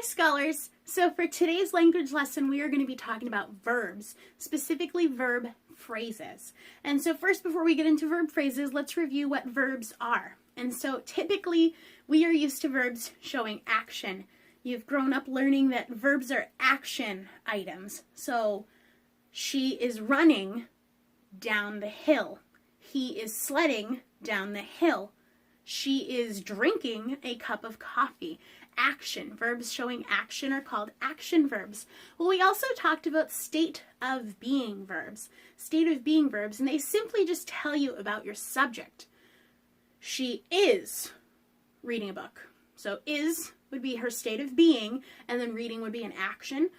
scholars! So for today's language lesson, we are going to be talking about verbs, specifically verb phrases. And so first, before we get into verb phrases, let's review what verbs are. And so typically, we are used to verbs showing action. You've grown up learning that verbs are action items. So she is running down the hill. He is sledding down the hill. She is drinking a cup of coffee. Action. Verbs showing action are called action verbs. Well, we also talked about state of being verbs. State of being verbs, and they simply just tell you about your subject. She is reading a book. So is would be her state of being, and then reading would be an action.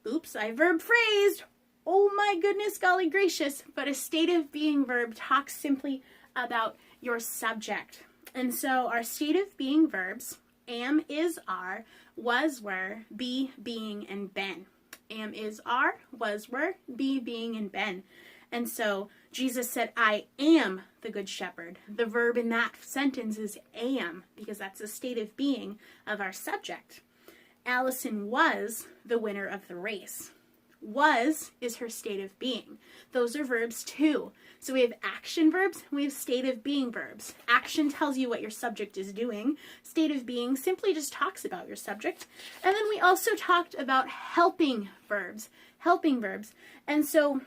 Oops, I verb phrased. Oh my goodness, golly gracious. But a state of being verb talks simply about your subject. And so our state of being verbs, am, is, are, was, were, be, being, and been. Am, is, are, was, were, be, being, and been. And so Jesus said, I am the good shepherd. The verb in that sentence is am, because that's the state of being of our subject. Allison was the winner of the race. Was is her state of being. Those are verbs too. So we have action verbs, we have state of being verbs. Action tells you what your subject is doing. State of being simply just talks about your subject. And then we also talked about helping verbs. Helping verbs. And so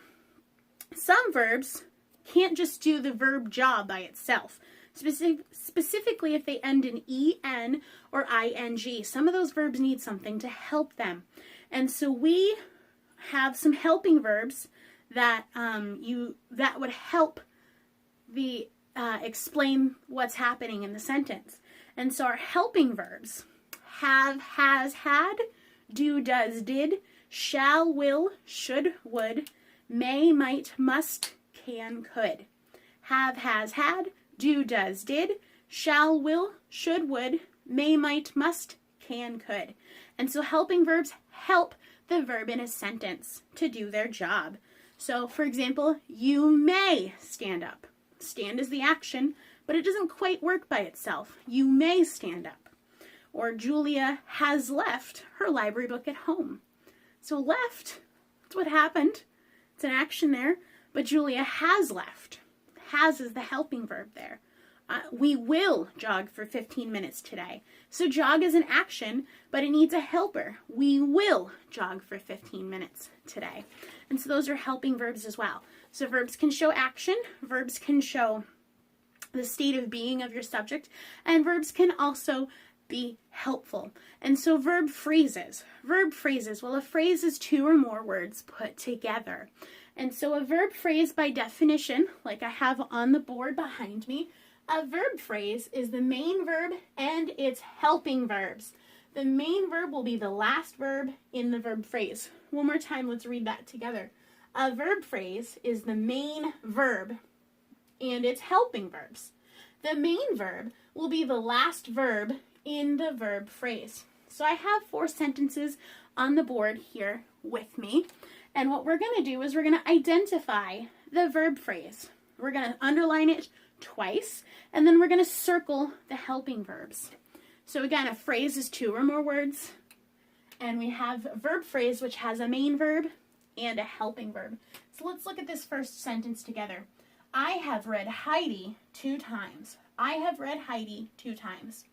some verbs can't just do the verb job by itself. Specifically if they end in en or ing. Some of those verbs need something to help them. And so we have some helping verbs that that would help the explain what's happening in the sentence. And so our helping verbs: have, has, had, do, does, did, shall, will, should, would, may, might, must, can, could. Have, has, had, do, does, did, shall, will, should, would, may, might, must, can, could. And so helping verbs help the verb in a sentence to do their job. So, for example, you may stand up. Stand is the action, but it doesn't quite work by itself. You may stand up. Or Julia has left her library book at home. So left, that's what happened. It's an action there, but Julia has left. Has is the helping verb there. We will jog for 15 minutes today. So jog is an action, but it needs a helper. We will jog for 15 minutes today. And so those are helping verbs as well. So verbs can show action, verbs can show the state of being of your subject, and verbs can also be helpful. And so verb phrases. Verb phrases, well, a phrase is two or more words put together. And so a verb phrase by definition, like I have on the board behind me, a verb phrase is the main verb and its helping verbs. The main verb will be the last verb in the verb phrase. One more time, let's read that together. A verb phrase is the main verb and its helping verbs. The main verb will be the last verb in the verb phrase. So I have 4 sentences on the board here with me. And what we're going to do is we're going to identify the verb phrase. We're going to underline it twice, and then we're going to circle the helping verbs. So again, a phrase is 2 or more words, and we have a verb phrase which has a main verb and a helping verb. So let's look at this first sentence together. I have read Heidi 2 times. I have read Heidi 2 times.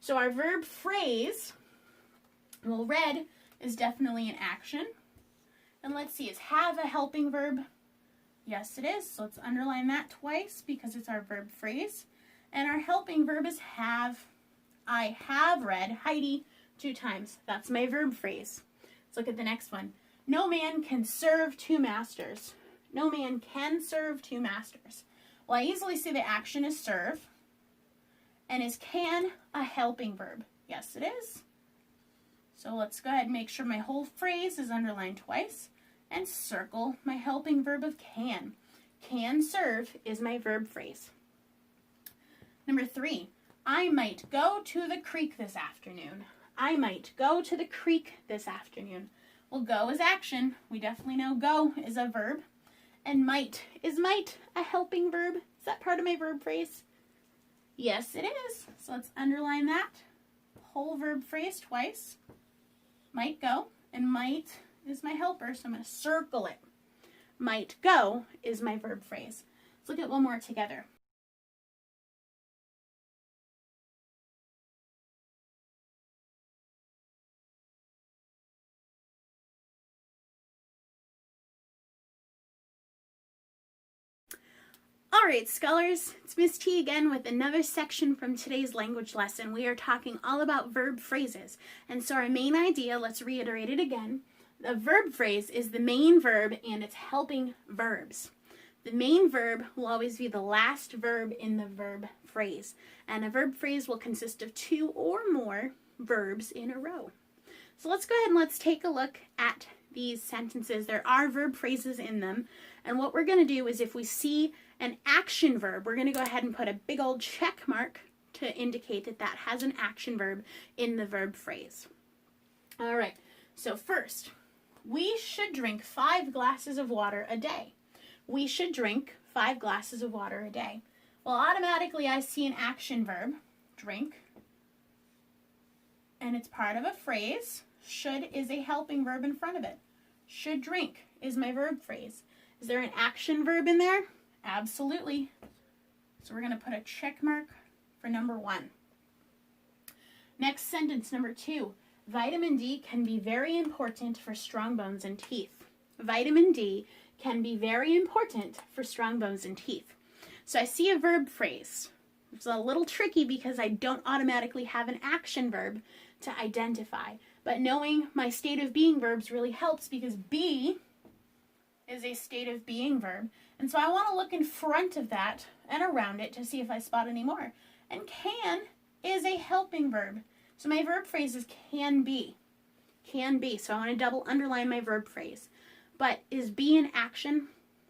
So our verb phrase, well, read is definitely an action. And let's see, is have a helping verb? Yes, it is. So let's underline that twice because it's our verb phrase. And our helping verb is have. I have read Heidi 2 times. That's my verb phrase. Let's look at the next one. No man can serve 2 masters. No man can serve 2 masters. Well, I easily see the action is serve. And is can a helping verb? Yes, it is. So let's go ahead and make sure my whole phrase is underlined twice. And circle my helping verb of can. Can serve is my verb phrase. Number 3, I might go to the creek this afternoon. I might go to the creek this afternoon. Well, go is action. We definitely know go is a verb. And might, is might a helping verb? Is that part of my verb phrase? Yes, it is. So let's underline that whole verb phrase twice. Might go, and might is my helper, so I'm going to circle it. Might go is my verb phrase. Let's look at one more together. All right, scholars, it's Miss T again with another section from today's language lesson. We are talking all about verb phrases. And so our main idea, let's reiterate it again. The verb phrase is the main verb and it's helping verbs. The main verb will always be the last verb in the verb phrase. And a verb phrase will consist of 2 or more verbs in a row. So let's go ahead and let's take a look at these sentences. There are verb phrases in them. And what we're going to do is if we see an action verb, we're going to go ahead and put a big old check mark to indicate that that has an action verb in the verb phrase. All right, so first, we should drink 5 glasses of water a day. We should drink 5 glasses of water a day. Well, automatically I see an action verb, drink, and it's part of a phrase. Should is a helping verb in front of it. Should drink is my verb phrase. Is there an action verb in there? Absolutely. So we're going to put a check mark for number 1. Next sentence, number 2. Vitamin D can be very important for strong bones and teeth. Vitamin D can be very important for strong bones and teeth. So I see a verb phrase. It's a little tricky because I don't automatically have an action verb to identify. But knowing my state of being verbs really helps because be is a state of being verb. And so I want to look in front of that and around it to see if I spot any more. And can is a helping verb. So my verb phrase is can be. Can be. So I want to double underline my verb phrase. But is be an action?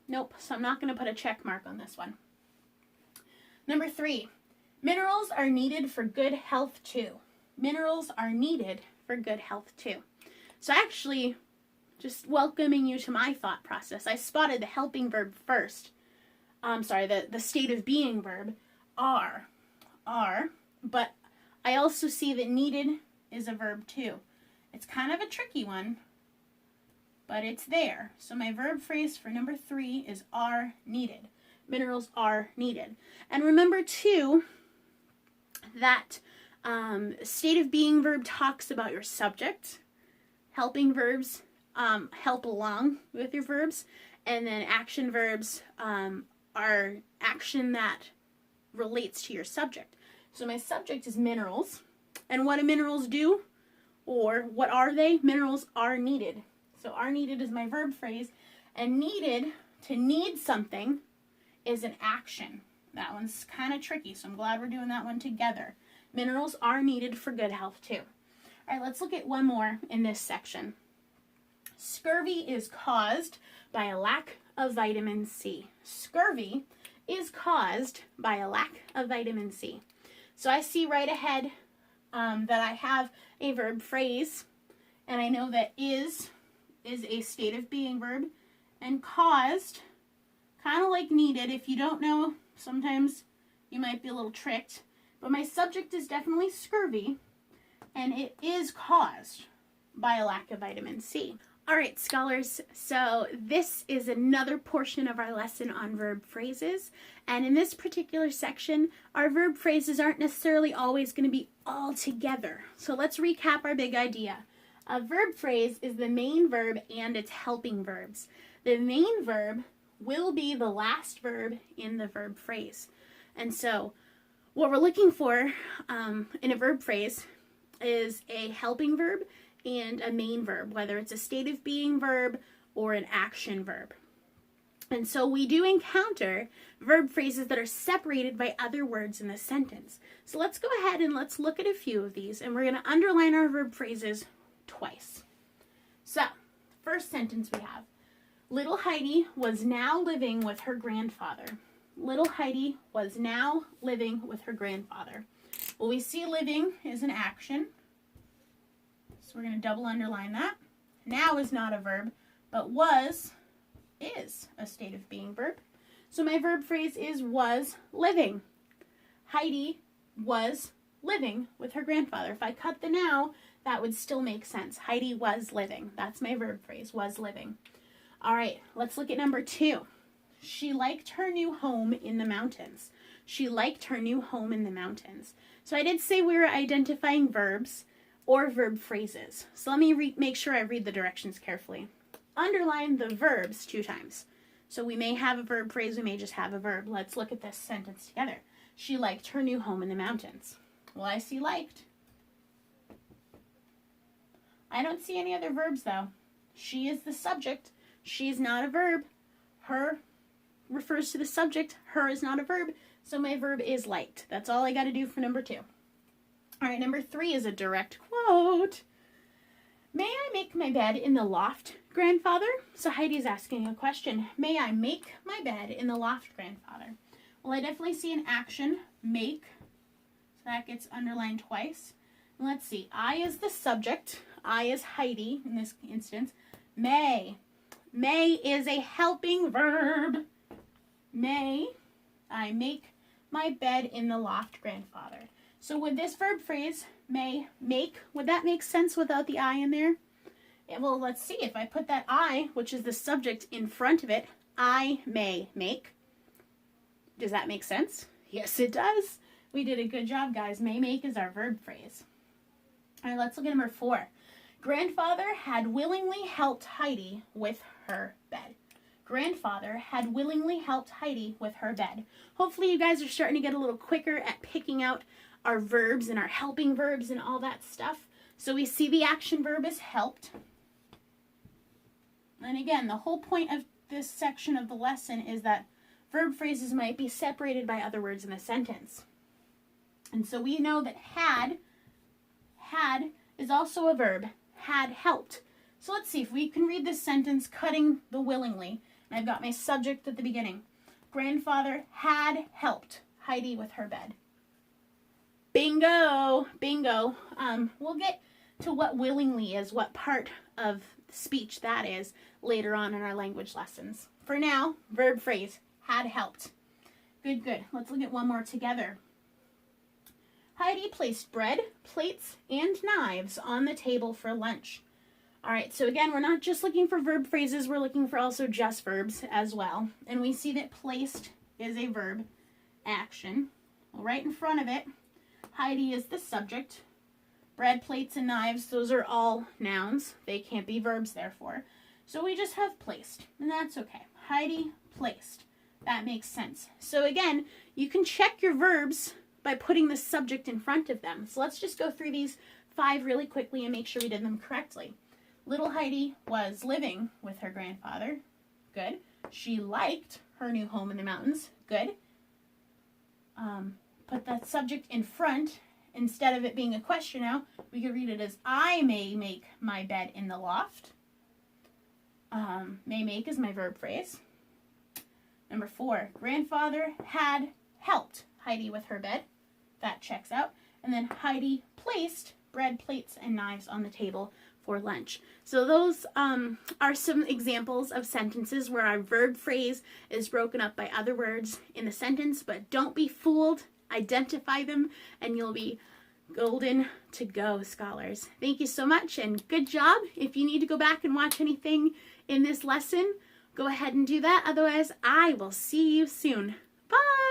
Nope. So I'm not going to put a check mark on this one. Number 3. Minerals are needed for good health too. Minerals are needed for good health too. So actually, just welcoming you to my thought process. I spotted the helping verb first. The state of being verb, are, but I also see that needed is a verb too. It's kind of a tricky one, but it's there. So my verb phrase for number 3 is are needed. Minerals are needed. And remember too that state of being verb talks about your subject. Helping verbs help along with your verbs, and then action verbs are action that relates to your subject. So my subject is minerals, and what do minerals do? Or what are they? Minerals are needed. So are needed is my verb phrase, and needed, to need something, is an action. That one's kind of tricky, so I'm glad we're doing that one together. Minerals are needed for good health too. All right, let's look at one more in this section. Scurvy is caused by a lack of vitamin C. Scurvy is caused by a lack of vitamin C. So I see right ahead that I have a verb phrase, and I know that is a state of being verb, and caused, kind of like needed. If you don't know, sometimes you might be a little tricked, but my subject is definitely scurvy, and it is caused by a lack of vitamin C. All right, scholars, so this is another portion of our lesson on verb phrases. And in this particular section, our verb phrases aren't necessarily always going to be all together. So let's recap our big idea. A verb phrase is the main verb and its helping verbs. The main verb will be the last verb in the verb phrase. And so what we're looking for in a verb phrase is a helping verb and a main verb, whether it's a state of being verb or an action verb. And so we do encounter verb phrases that are separated by other words in the sentence. So let's go ahead and let's look at a few of these, and we're going to underline our verb phrases twice. So, first sentence we have, little Heidi was now living with her grandfather. Little Heidi was now living with her grandfather. Well, we see living is an action. So we're going to double underline that. Now is not a verb, but was is a state of being verb. So my verb phrase is was living. Heidi was living with her grandfather. If I cut the now, that would still make sense. Heidi was living. That's my verb phrase, was living. All right, let's look at number 2. She liked her new home in the mountains. She liked her new home in the mountains. So I did say we were identifying verbs or verb phrases. So let me make sure I read the directions carefully. Underline the verbs 2 times. So we may have a verb phrase, we may just have a verb. Let's look at this sentence together. She liked her new home in the mountains. Well, I see liked. I don't see any other verbs though. She is the subject. She is not a verb. Her refers to the subject. Her is not a verb. So my verb is liked. That's all I got to do for number 2. All right, number 3 is a direct quote. May I make my bed in the loft, grandfather? So Heidi's asking a question. May I make my bed in the loft, grandfather? Well, I definitely see an action, make. So that gets underlined twice. And let's see. I is the subject. I is Heidi in this instance. May. May is a helping verb. May I make my bed in the loft, grandfather? So would this verb phrase, may, make, would that make sense without the I in there? Well, let's see. If I put that I, which is the subject, in front of it, I may make. Does that make sense? Yes, it does. We did a good job, guys. May make is our verb phrase. All right, let's look at number 4. Grandfather had willingly helped Heidi with her bed. Grandfather had willingly helped Heidi with her bed. Hopefully you guys are starting to get a little quicker at picking out our verbs and our helping verbs and all that stuff. So we see the action verb is helped. And again, the whole point of this section of the lesson is that verb phrases might be separated by other words in a sentence. And so we know that had is also a verb, had helped. So let's see if we can read this sentence cutting the willingly. And I've got my subject at the beginning. Grandfather had helped Heidi with her bed. Bingo, bingo. We'll get to what willingly is, what part of speech that is later on in our language lessons. For now, verb phrase, had helped. Good, good. Let's look at one more together. Heidi placed bread, plates, and knives on the table for lunch. All right, so again, we're not just looking for verb phrases, we're looking for also just verbs as well. And we see that placed is a verb action. Well, right in front of it, Heidi is the subject. Bread, plates, and knives, those are all nouns. They can't be verbs, therefore. So we just have placed, and that's okay. Heidi placed. That makes sense. So again, you can check your verbs by putting the subject in front of them. So let's just go through these 5 really quickly and make sure we did them correctly. Little Heidi was living with her grandfather. Good. She liked her new home in the mountains. Good. Put that subject in front. Instead of it being a question now, we could read it as, I may make my bed in the loft. May make is my verb phrase. Number 4, grandfather had helped Heidi with her bed. That checks out. And then Heidi placed bread, plates, and knives on the table for lunch. So those are some examples of sentences where our verb phrase is broken up by other words in the sentence, but don't be fooled. Identify them and you'll be golden to go, scholars. Thank you so much and good job. If you need to go back and watch anything in this lesson, go ahead and do that. Otherwise, I will see you soon. Bye!